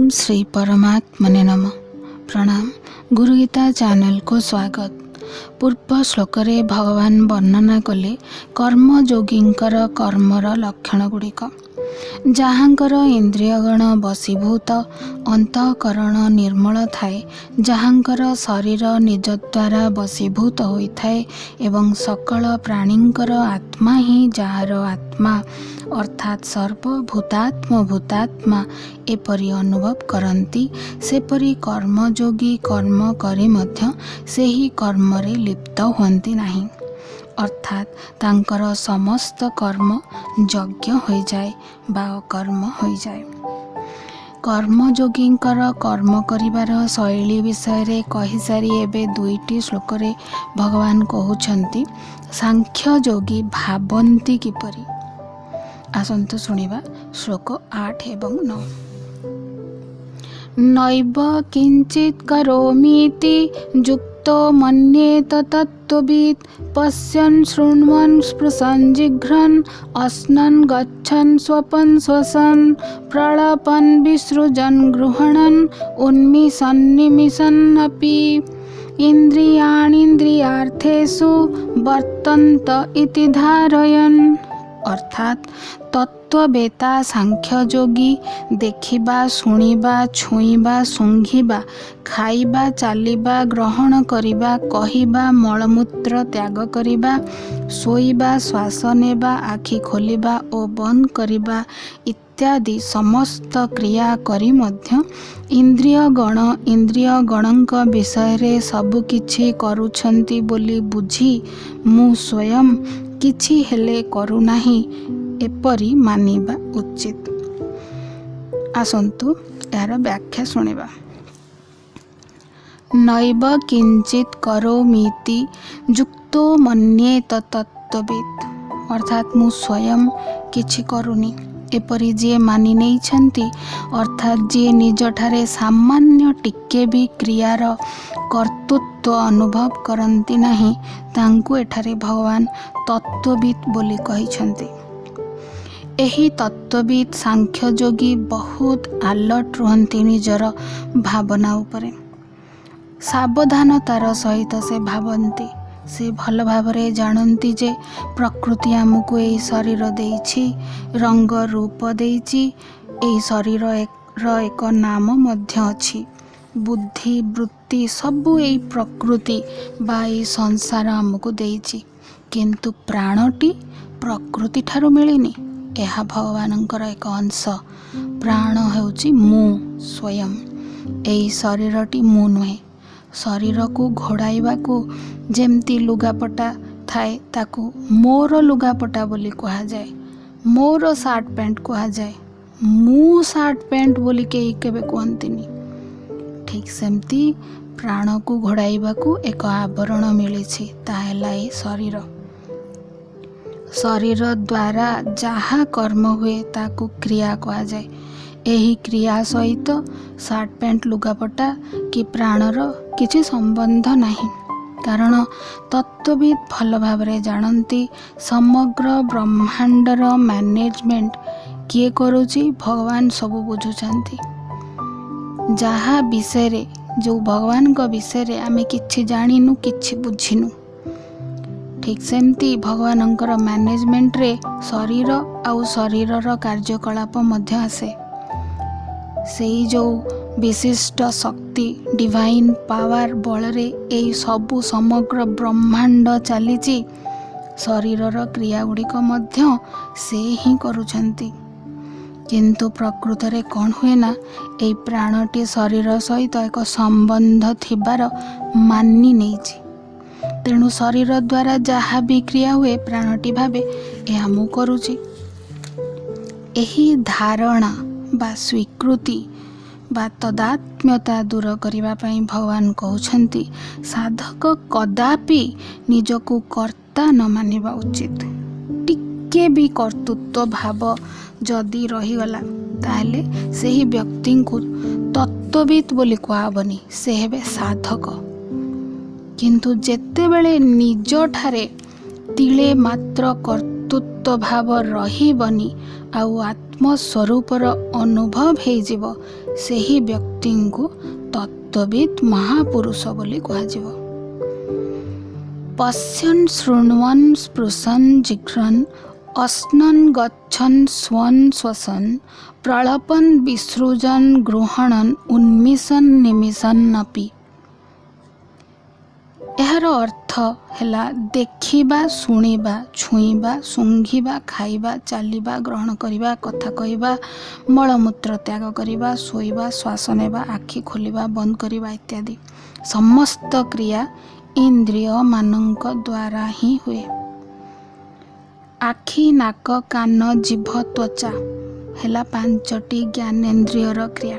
ओम श्री परमात्मने नमः। प्रणाम। गुरुगीता चैनल को स्वागत। पूर्व श्लोक रे भगवान वर्णना कले कर्मयोगींकर कर्मर लक्षण गुड़िक। जहाँकर इंद्रियगण वशीभूत, अंतःकरण निर्मल थाए, जहाँकर शरीर निज द्वारा वशीभूत होइथाए एवं सकल प्राणींकर आत्मा ही जार आत्मा अर्थात सर्वभूतात्म भूतात्मा एपरि अनुभव करती, सेपरि कर्मयोगी कर्म करे मध्य सेही कर्मरे लिप्त हुअन्ति नाही। अर्थात तांकर समस्त कर्म यज्ञ हो जाए बा कर्म हो जाए। कर्मयोगींकर कर्म करिवार शैली विषय रे कहि सारी एबे दुईटी श्लोक रे भगवान कहउछंती सांख्य योगी भाबंती किपरि। आसंतु सुनिबा श्लोक 8 एवं 9। नैव किंचित करोमीति युक्तो मन्येत तत्त्ववित् पश्यन् शृण्वन् स्पृशन् जिघ्रन् अस्नन् गच्छन् स्वपन् श्वसन् प्रलपन् विसृजन् गृह्णन् उन्मिषन् निमिषन् अपि इन्द्रियाणीन्द्रियार्थेषु वर्तन्त इति धारयन्। अर्थात तत्ववेता सांख्य योगी देखिबा शुणिबा छुईबा सुंघिबा खाइबा चालिबा ग्रहण करिबा कहिबा मलमूत्र त्याग करिबा शोइबा श्वास नेबा आखि खोलिबा और बंद करिबा इत्यादि समस्त क्रिया करी मध्य इंद्रिय गणक विषय रे सब किछि करूछंती बोली बुझी मु स्वयं किछि हेले करू नाही एपरि मानिबा उचित। आसंतु यार व्याख्या सुनिबा। नैव किंचित करोमीति युक्तो मन्येत तत्त्ववित् अर्थात मु स्वयं किछि करूनी एपरि जे मानि नेइछंती अर्थात जे निज ठारे सामान्य टिके भी क्रियार कर्तृत्व अनुभव करती नहीं तांकु एठारे भगवान तत्त्ववित् बोली कहिछंती। एही तत्त्ववित् सांख्य योगी बहुत अलर्ट रुहंती निजर भावना उपरे, सावधानतार सहित से भावंती। से भल भावरे जानती जे प्रकृति आमको यही शरीर देइछि, रंग रूप देइछि, यही शरीर एक नाम मध्य अछि, बुद्धि वृत्ति सबु यही प्रकृति बा यही संसार आमको देइछि, किंतु प्राणटी प्रकृति ठारू मिलिनी। यह भगवानंकर एक अंश। प्राण हेउछि मु स्वयं, यही शरीरटी मु नुहे। शरीर को घोड़ाइबा को जेमती लुगापटा थाए ताकू मोर लुगापटा बोली कहा जाए, मोर सार्ट पैंट कहा जाए, मु सार्ट पैंट बोली केही केबे कहंतिनी। ठीक सेमती प्राण को घोड़ाइबा को एक आवरण मिलिछि, ताहेला ए शरीर। शरीर द्वारा जहा कर्म हुए ताकू क्रिया कहा जाए। एही क्रिया सहित सार्ट पैंट लुगापटा कि प्राणर किछि संबंध नहीं, कारण तत्त्ववित् भल भावरे जानती समग्र ब्रह्मांडर मैनेजमेंट किए करुछि भगवान सबु बुझुछंती। जहा विषय रे जो भगवान का विषय रे आमे किछि जानिनु किछि बुझिनु, ठीक सेमती भगवानंकर मैनेजमेंट रे शरीर आउ शरीरर कार्यकलाप मध्य आसे। सेई जो विशिष्ट शक्ति डिवाइन पावर बलरे एई सबु समग्र ब्रह्मांड चलीची, शरीरर क्रिया गुड़िक मध्य से ही करुछंती। किंतु प्रकृत रे कौन हुए ना, एई प्राणटी शरीर सहित एक संबंध थिबार मानि नेइछि। तेणु शरीर द्वारा जहा भी क्रिया हुए प्राणटी भावे यह मु करुछि। एही धारणा बा स्वीकृति बा तदात्म्यता दूर करिबा पई भगवान कहउछंती साधक कदापि निजको कर्ता न मानिबा उचित। टिके भी कर्तृत्व भाव जदि रहीगला ताहले सेही व्यक्ति को तत्त्ववित् बोली कहबनी, से हेबे साधक। किंतु जेतेबेले निज ठारे तिले मात्र कर्तृत्व भाव रहीबनी आउ ଆତ୍ମସ୍ୱରୂପର ଅନୁଭବ ହେଇଯିବ ସେହି ବ୍ୟକ୍ତିଙ୍କୁ ତତ୍ତ୍ୱବିତ୍ ମହାପୁରୁଷ ବୋଲି କୁହାଯିବ। ପଶ୍ୟନ୍ ଶୃଣ୍ୱନ୍ ସ୍ପୃଶନ୍ ଜିଘ୍ରନ୍ ଅଶ୍ନନ୍ ଗଚ୍ଛନ୍ ସ୍ୱନ୍ ଶ୍ଵସନ୍ ପ୍ରଳପନ୍ ବିସୃଜନ୍ ଗୃହଣନ୍ ଉନ୍ମିଷନ୍ ନିମିଷନ୍ ଅପି। ଏହାର ଅର୍ଥ ହେଲା ଦେଖିବା, ଶୁଣିବା, ଛୁଇଁବା, ଶୁଙ୍ଘିବା, ଖାଇବା, ଚାଲିବା, ଗ୍ରହଣ କରିବା, କଥା କହିବା, ମଳମୂତ୍ର ତ୍ୟାଗ କରିବା, ଶୋଇବା, ଶ୍ୱାସ ନେବା, ଆଖି ଖୋଲିବା, ବନ୍ଦ କରିବା ଇତ୍ୟାଦି ସମସ୍ତ କ୍ରିୟା ଇନ୍ଦ୍ରିୟମାନଙ୍କ ଦ୍ୱାରା ହିଁ ହୁଏ। ଆଖି, ନାକ, କାନ, ଜିଭ, ତ୍ୱଚା ହେଲା 5ଟି ଜ୍ଞାନେନ୍ଦ୍ରିୟର କ୍ରିୟା।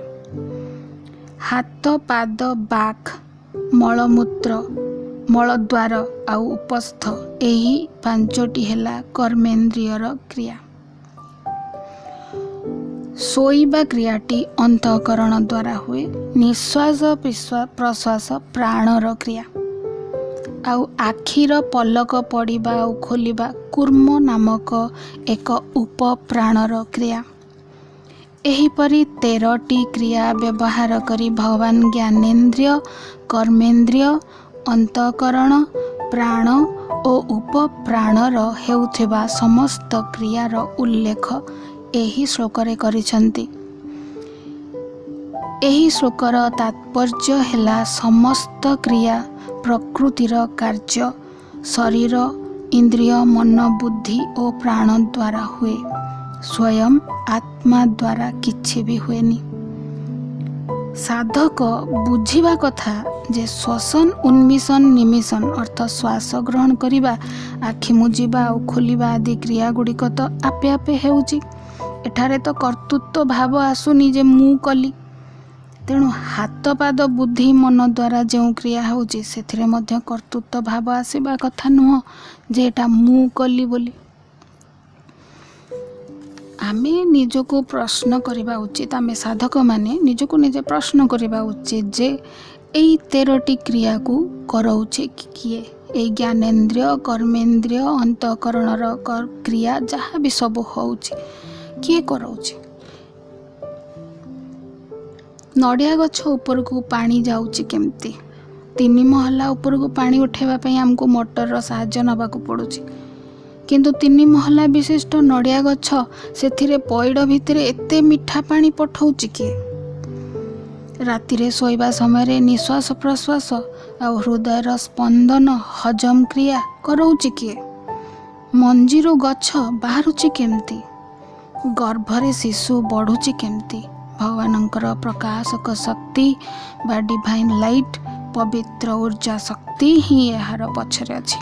ହାତ, ପାଦ, ବାକ୍, ମଳମୂତ୍ର, ମଳଦ୍ୱାର ଆଉ ଉପସ୍ଥ ଏହି 5ଟି ହେଲା କର୍ମେନ୍ଦ୍ରିୟର କ୍ରିୟା। ଶୋଇବା କ୍ରିୟାଟି ଅନ୍ତଃକରଣ ଦ୍ୱାରା ହୁଏ। ନିଶ୍ୱାସ ପ୍ରଶ୍ୱାସ ପ୍ରାଣର କ୍ରିୟା। ଆଉ ଆଖିର ପଲକ ପଡ଼ିବା ଆଉ ଖୋଲିବା କୁର୍ମ ନାମକ ଏକ ଉପପ୍ରାଣର କ୍ରିୟା। ଏହିପରି 13ଟି କ୍ରିୟା ବ୍ୟବହାର କରି ଭଗବାନ ଜ୍ଞାନେନ୍ଦ୍ରିୟ, କର୍ମେନ୍ଦ୍ରିୟ, ଅନ୍ତଃକରଣ, ପ୍ରାଣ ଓ ଉପପ୍ରାଣର ହେଉଥିବା ସମସ୍ତ କ୍ରିୟାର ଉଲ୍ଲେଖ ଏହି ଶ୍ଲୋକରେ କରିଛନ୍ତି। ଏହି ଶ୍ଲୋକର ତାତ୍ପର୍ଯ୍ୟ ହେଲା ସମସ୍ତ କ୍ରିୟା ପ୍ରକୃତିର କାର୍ଯ୍ୟ ଶରୀର, ଇନ୍ଦ୍ରିୟ, ମନ, ବୁଦ୍ଧି ଓ ପ୍ରାଣ ଦ୍ୱାରା ହୁଏ। ସ୍ୱୟଂ ଆତ୍ମା ଦ୍ୱାରା କିଛି ବି ହୁଏନି। ସାଧକ ବୁଝିବା କଥା ଯେ ଶ୍ଵସନ, ଉନ୍ମିଷନ, ନିମିଷନ ଅର୍ଥ ଶ୍ୱାସ ଗ୍ରହଣ କରିବା, ଆଖି ମୁଜିବା ଆଉ ଖୋଲିବା ଆଦି କ୍ରିୟା ଗୁଡ଼ିକ ତ ଆପେ ଆପେ ହେଉଛି। ଏଠାରେ ତ କର୍ତ୍ତୃତ୍ୱ ଭାବ ଆସୁନି ଯେ ମୁଁ କଲି। ତେଣୁ ହାତ, ପାଦ, ବୁଦ୍ଧି, ମନ ଦ୍ୱାରା ଯେଉଁ କ୍ରିୟା ହେଉଛି ସେଥିରେ ମଧ୍ୟ କର୍ତ୍ତୃତ୍ୱ ଭାବ ଆସିବା କଥା ନୁହଁ ଯେ ଏଟା ମୁଁ କଲି ବୋଲି। ଆମେ ନିଜକୁ ପ୍ରଶ୍ନ କରିବା ଉଚିତ, ଆମେ ସାଧକମାନେ ନିଜକୁ ନିଜେ ପ୍ରଶ୍ନ କରିବା ଉଚିତ ଯେ ଏଇ 13ଟି କ୍ରିୟାକୁ କରଉଛି କିଏ? ଏଇ ଜ୍ଞାନେନ୍ଦ୍ରିୟ, କର୍ମେନ୍ଦ୍ରିୟ, ଅନ୍ତଃକରଣର କ୍ରିୟା ଯାହା ବି ସବୁ ହେଉଛି କିଏ କରଉଛି? ନଡ଼ିଆ ଗଛ ଉପରକୁ ପାଣି ଯାଉଛି କେମିତି? 3 ମହଲା ଉପରକୁ ପାଣି ଉଠାଇବା ପାଇଁ ଆମକୁ ମୋଟରର ସାହାଯ୍ୟ ନେବାକୁ ପଡ଼ୁଛି। କିନ୍ତୁ 3 ମହଲା ବିଶିଷ୍ଟ ନଡ଼ିଆ ଗଛ ସେଥିରେ ପଇଡ଼ ଭିତରେ ଏତେ ମିଠା ପାଣି ପଠାଉଛି କିଏ? ରାତିରେ ଶୋଇବା ସମୟରେ ନିଶ୍ୱାସ ପ୍ରଶ୍ୱାସ ଆଉ ହୃଦୟର ସ୍ପନ୍ଦନ ହଜମ କ୍ରିୟା କରଉଛି କିଏ? ମଞ୍ଜିରୁ ଗଛ ବାହାରୁଛି କେମିତି? ଗର୍ଭରେ ଶିଶୁ ବଢ଼ୁଛି କେମିତି? ଭଗବାନଙ୍କର ପ୍ରକାଶକ ଶକ୍ତି ବା ଡିଭାଇନ୍ ଲାଇଟ୍, ପବିତ୍ର ଉର୍ଜା ଶକ୍ତି ହିଁ ଏହାର ପଛରେ ଅଛି।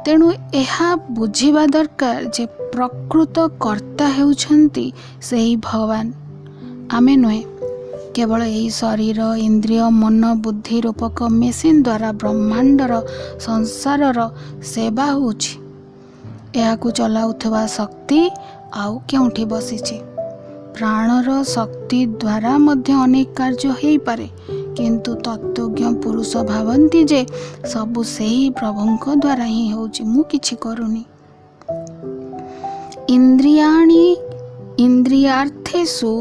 ତେଣୁ ଏହା ବୁଝିବା ଦରକାର ଯେ ପ୍ରକୃତ କର୍ତ୍ତା ହେଉଛନ୍ତି ସେହି ଭଗବାନ, ଆମେ ନୁହେଁ। କେବଳ ଏହି ଶରୀର, ଇନ୍ଦ୍ରିୟ, ମନ, ବୁଦ୍ଧି ରୂପକ ମେସିନ୍ ଦ୍ୱାରା ବ୍ରହ୍ମାଣ୍ଡର ସଂସାରର ସେବା ହେଉଛି। ଏହାକୁ ଚଲାଉଥିବା ଶକ୍ତି ଆଉ କେଉଁଠି ବସିଛି? ପ୍ରାଣର ଶକ୍ତି ଦ୍ୱାରା ମଧ୍ୟ ଅନେକ କାର୍ଯ୍ୟ ହେଇପାରେ, କିନ୍ତୁ ତତ୍ତ୍ୱଜ୍ଞ ପୁରୁଷ ଭାବନ୍ତି ଯେ ସବୁ ସେହି ପ୍ରଭୁଙ୍କ ଦ୍ୱାରା ହିଁ ହେଉଛି, ମୁଁ କିଛି କରୁନି। ଇନ୍ଦ୍ରିୟାଣି ଇନ୍ଦ୍ରିୟାର୍ଥେଷୁ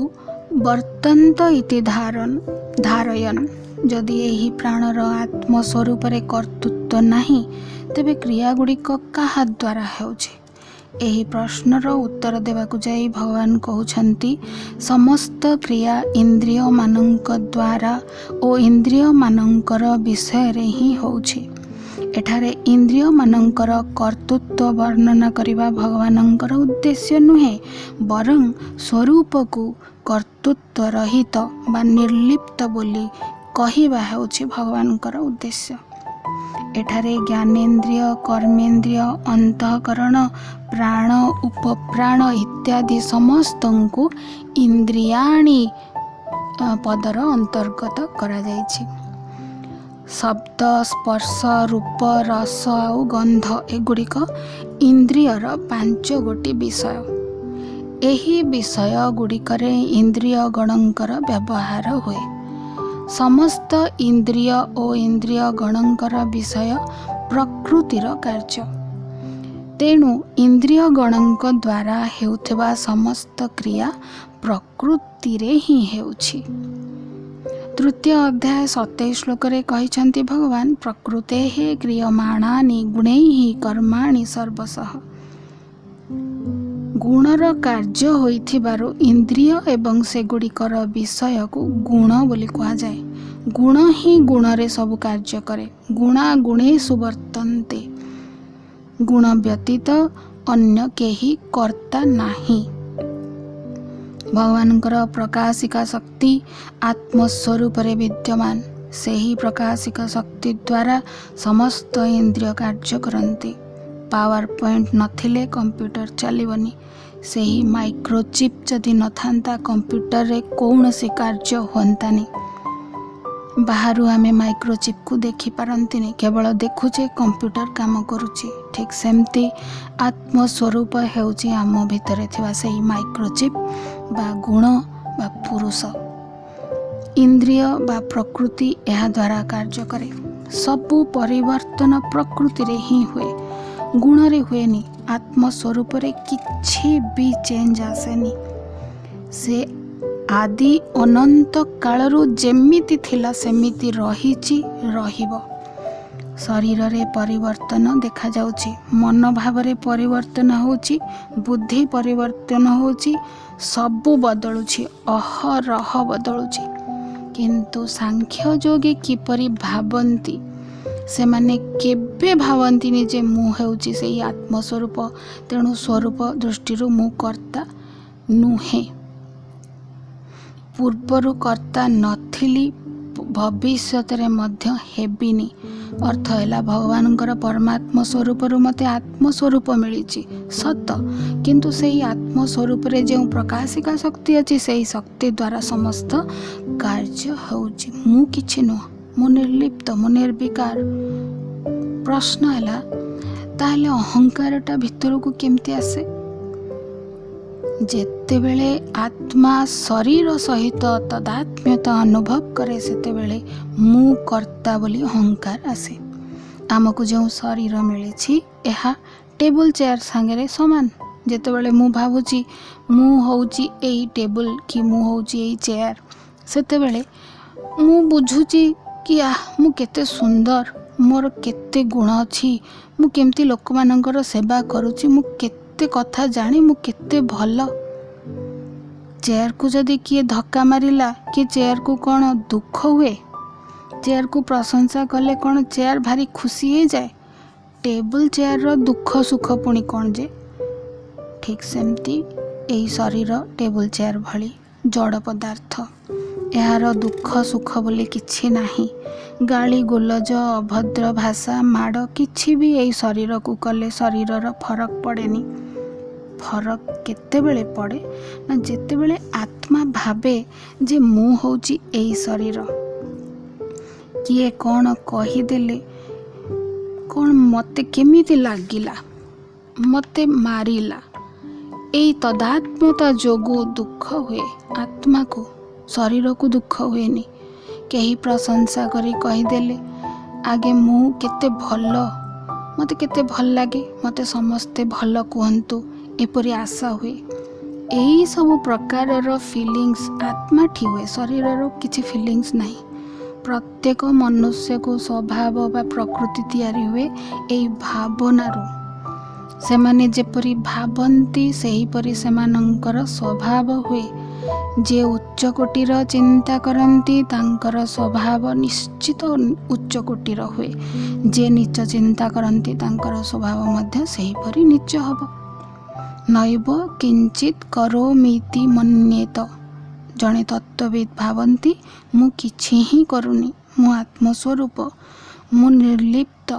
ବର୍ତ୍ତନ୍ତ ଇତି ଧାରୟନ୍। ଯଦି ଏହି ପ୍ରାଣର ଆତ୍ମ ସ୍ୱରୂପରେ କର୍ତ୍ତୃତ୍ୱ ନାହିଁ ତେବେ କ୍ରିୟାଗୁଡ଼ିକ କାହା ଦ୍ୱାରା ହେଉଛି? ଏହି ପ୍ରଶ୍ନର ଉତ୍ତର ଦେବାକୁ ଯାଇ ଭଗବାନ କହୁଛନ୍ତି ସମସ୍ତ କ୍ରିୟା ଇନ୍ଦ୍ରିୟମାନଙ୍କ ଦ୍ୱାରା ଓ ଇନ୍ଦ୍ରିୟମାନଙ୍କର ବିଷୟରେ ହିଁ ହେଉଛି। ଏଠାରେ ଇନ୍ଦ୍ରିୟମାନଙ୍କର କର୍ତ୍ତୃତ୍ୱ ବର୍ଣ୍ଣନା କରିବା ଭଗବାନଙ୍କର ଉଦ୍ଦେଶ୍ୟ ନୁହେଁ, ବରଂ ସ୍ୱରୂପକୁ କର୍ତ୍ତୃତ୍ୱ ରହିତ ବା ନିର୍ଲିପ୍ତ ବୋଲି କହିବା ହେଉଛି ଭଗବାନଙ୍କର ଉଦ୍ଦେଶ୍ୟ। ଏଠାରେ ଜ୍ଞାନେନ୍ଦ୍ରିୟ, କର୍ମେନ୍ଦ୍ରିୟ, ଅନ୍ତଃକରଣ, ପ୍ରାଣ, ଉପପ୍ରାଣ ଇତ୍ୟାଦି ସମସ୍ତଙ୍କୁ ଇନ୍ଦ୍ରିୟାଣୀ ପଦର ଅନ୍ତର୍ଗତ କରାଯାଇଛି। ଶବ୍ଦ, ସ୍ପର୍ଶ, ରୂପ, ରସ ଆଉ ଗନ୍ଧ ଏଗୁଡ଼ିକ ଇନ୍ଦ୍ରିୟର 5ଗୋଟି ବିଷୟ। ଏହି ବିଷୟ ଗୁଡ଼ିକରେ ଇନ୍ଦ୍ରିୟ ଗଣଙ୍କର ବ୍ୟବହାର ହୁଏ। ସମସ୍ତ ଇନ୍ଦ୍ରିୟ ଓ ଇନ୍ଦ୍ରିୟ ଗଣଙ୍କର ବିଷୟ ପ୍ରକୃତିର କାର୍ଯ୍ୟ। तेणु इंद्रिय गणक द्वारा हेउथिबा समस्त क्रिया प्रकृति रे ही हेउछि। तृतीय अध्याय 27 श्लोक रे कहिछन्ति भगवान प्रकृते हे क्रियमाणानि गुणैहि कर्माणि सर्वशः। गुणर कार्य होइथिबारु इंद्रिय एवं सेगुड़िकर विषय को गुण बोली कहा जाए। गुण ही गुणरे सब कार्य करे। गुणा गुणेषु वर्तन्ते। गुण व्यतीत अन्य केही कर्ता नाही। भगवानଙ୍କର प्रकाशिका शक्ति आत्मस्वरूप रे विद्यमान। सेही प्रकाशिका शक्ति द्वारा समस्त इंद्रिय कार्य करନ୍ତି। पावर पॉइंट नथिले कंप्यूटर चलिबनी। सेही माइक्रोचिप जदि नथांता कंप्यूटर रे कौनसी कार्य होंतानी। बाहरु आमे माइक्रोचिप को देखि पारंतिनी, केवल देखुचे कंप्यूटर काम करुची। ठीक सेमती आत्मस्वरूप हेउची आम भितरे थिबा सेही माइक्रोचिप बा गुण बा पुरुष। इंद्रिय बा प्रकृति एहा द्वारा कार्य करे। सबु परिवर्तन प्रकृति रे ही हुए, गुण रे हुएनी। आत्मस्वरूप रे किछि भी चेंज आसेनी। से आदि अनंत कालरू जेमिति थिला सेमिति रहिछि रहिबो। शरीर रे परिवर्तन देखा जाउछि, मन भाव रे परिवर्तन होउछि, बुद्धि परिवर्तन होउछि, सबु बदलुछि, अहरह बदलुछि। किंतु सांख्य योगी किपरि भावंती, से माने केबे भावंती जे मु हेउछि सेही आत्मस्वरूप। तेणु स्वरूप दृष्टि मु कर्ता नुहे। पूर्वरु कर्ता नथिली, भविष्यत रे मध्य हेबिनी। अर्थ है भगवानଙ୍କର परमात्मा स्वरूप मते आत्मस्वरूप मिली सत, किंतु सेही आत्मस्वरूप रे जो प्रकाशिका शक्ति अछि सेही शक्ति द्वारा समस्त कार्य होउछि। मु किछि नुह, मु निर्लिप्त, मु निर्विकार। प्रश्न है ताहले अहंकारटा भितर को केमती आसे? जेतेबेले आत्मा शरीर सहित तदात्म्यता अनुभव करे सेतेबेले मु कर्ता बोली अहंकार आसे। आमको जो शरीर मिली यह टेबल चेयर सांगे समान। जेतेबेले मु भावुची मु होउची एई टेबल कि मु होउची एई चेयर, सेतेबेले मु बुझुची कि मु केते सुंदर, मोर केते गुण अछि, मु केमती लोक मानकर सेवा करूची, मु केते कथा जानी, मु केते भल। चेयर को जदि किए धक्का मारिला कि चेयर को कौन दुख हुए? चेयर को प्रशंसा कले कौन चेयर भारी खुशी हो जाए? टेबल चेयर रो दुख सुख पुणी कौन जे? ठीक सेमती यही शरीर टेबल चेयर भली जड़ पदार्थ। यार दुख सुख बोली किछि नाही। गाली गोलज अभद्र भाषा माड़ किछि भी यही शरीर को कले शरीर रो फरक पड़ेनी। फरक केतेबेले पड़े ना जेतेबेले आत्मा भावे जे मु होउची एई शरीर। किए कौन कहीदेले कौन मते केमिति लागिला, मते मारिला, एई तदात्म्यता जोगु दुख हुए। आत्मा को शरीर को दुख हुएनी। केही प्रशंसा करी कहीदेले आगे मु केते भल, मते केते भल लागे, मते समस्ते भल कहंतु, एपरी आशा हुए। यही सब प्रकार फीलिंग्स आत्मा ठी हुए, शरीर किसी फीलिंग्स नहीं। प्रत्येक मनुष्य को स्वभाव बा प्रकृति तैयारी हुए यही भावनारू। सेमाने जेपरी भावंती सेही परी सेमानंकर स्वभाव हुए। जे उच्च कोटिर चिंता करती तांकर स्वभाव निश्चित उच्च कोटिर हुए। जे नीच चिंता करती तांकर स्वभाव मध्य सेही परी नीच हब। नैव किंचित करोमीति मन्येत। जड़े तत्वविद भावंती मु किछि ही करूनी, मु आत्मस्वरूप, मु निर्लिप्त,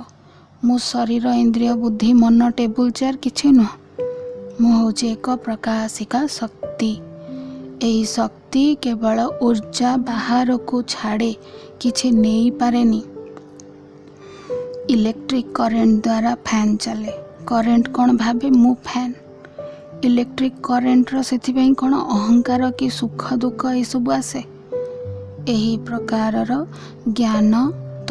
मु शरीर इंद्रिय बुद्धि मन टेबुल चेयर किछि नुह। मु होछि एक प्रकाशिका शक्ति। एही शक्ति केवल ऊर्जा बाहर को छाड़े किछि नहीं पारेनी। इलेक्ट्रिक करेंट द्वारा फैन चले। करेंट कौन भावे मु फैन। इलेक्ट्रिक करेंट रो सेथिपई कौन अहंकार कि सुख दुख ये सब आसे। एही प्रकार ज्ञान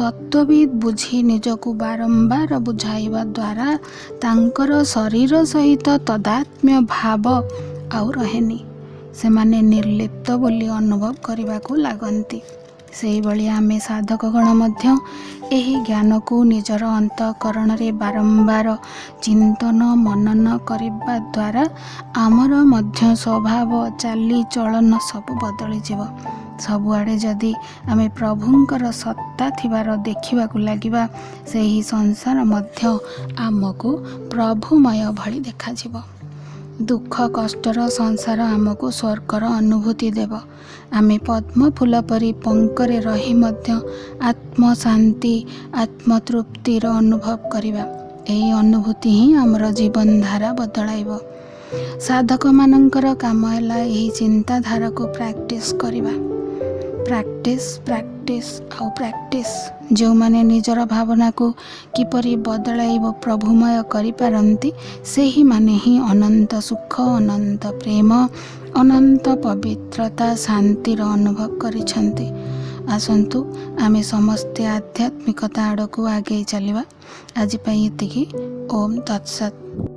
तत्वविद बुझी निजकु बारंबार बुझाइबा द्वारा तांकर शरीर सहित तदात्म्य भाव आउ रहेनी। सेमाने निर्लिप्त बोली अनुभव करने लागती। सेही भली आमे साधकगण मध्य एही ज्ञान को निजर अंतःकरण रे बारंबार चिंतन मनन करने द्वारा आमर मध्य स्वभाव चाली चलन सब बदली जीव। सबुआड़े जदि आमे प्रभुंकर सत्ता थिबार देखिबा को लागिबा सेही संसार मध्य आमको प्रभुमय भली देखा जीव। दुख कष्टर संसार आमको स्वर्गर अनुभूति देव। आमे पद्म फूल परी पंकरे रही मध्य आत्म शांति आत्मतृप्तिर अनुभव करिबा। एही अनुभूति ही आमर जीवन धारा बदलाइब। साधक मानंकर काम हैला एही चिंताधारा को प्रैक्टिस करिबा। प्रैक्टिस प्रैक्टिस आउ प्रैक्टिस जो माने निजर भावना को किपरि बदलाइब प्रभुमय करि पारंती सेही माने ही अनंत सुख अनंत प्रेम अनंत पवित्रता शांतिर अनुभव करिछन्ति। आसंतु आमे समस्ते आध्यात्मिकता आड़ को आगे चलिबा। आज पई एतिकी। ओम तत्सत।